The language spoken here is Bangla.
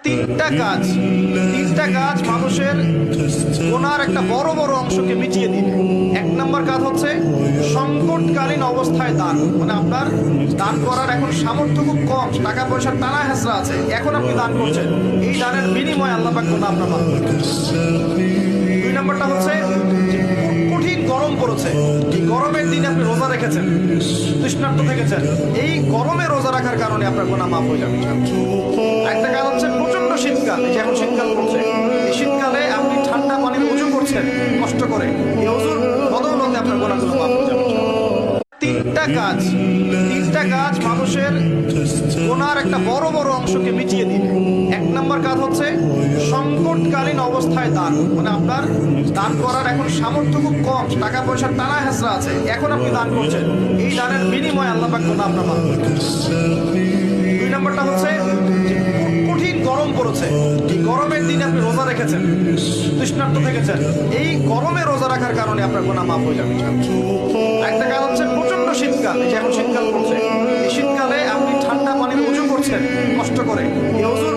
তিনটা কাজ মানুষের গুনার একটা বড় বড় অংশকে মিটিয়ে দিবে। এক নম্বর কাজ হচ্ছে সংকটকালীন অবস্থায় দান, মানে আপনার দান করার এখন সামর্থ্য খুব কম, টাকা পয়সার টানা হেঁচড়া আছে, এখন আপনি দান করছেন, এই দানের বিনিময়ে আল্লাহ পাক গুনাহ আপনার মাফ করে দেন। দুই নম্বরটা হচ্ছে কঠিন গরম পড়েছে, এই গরমের দিনে আপনি রোজা রেখেছেন, তৃষ্ণার্ত থেকেছেন, এই গরমে রোজা রাখার কারণে আপনার গুনাহ মাফ হয়ে যাবে। একটা কাজ হচ্ছে প্রচন্ড শীতকাল, এই যে এখন শীতকাল পড়ছে, এই শীতকালে আপনি ঠান্ডা পানিতে উজু করছেন কষ্ট করে, এই উজুর বদৌলতে আপনার গুনাহগুলো মাফ হয়ে যাবে। তিনটা কাজ মানুষের গুনার একটা বড় বড় অংশকে মিটিয়ে দিবে। এক নম্বর কাজ হচ্ছে সংকটকালীন অবস্থায় দান, মানে আপনার দান করার এখন সামর্থ্য খুব কম, টাকা পয়সার টানা হেঁচড়া আছে, এখন আপনি দান করছেন, এই দানের বিনিময়ে আল্লাহ পাক গুনাহ আপনার মাফ করে দেন। দুই নম্বরটা হচ্ছে কঠিন গরম পড়েছে, এই গরমের দিনে আপনি রোজা রেখেছেন, তৃষ্ণার্ত থেকেছেন, এই গরমে রোজা রাখার কারণে আপনার গুনাহ মাফ হয়ে যাবে। একটা কাজ হচ্ছে প্রচন্ড শীতকাল, এই যে এখন শীতকাল পড়ছে, এই শীতকালে আপনি ঠান্ডা পানিতে উজু করছেন কষ্ট করে, এই উজুর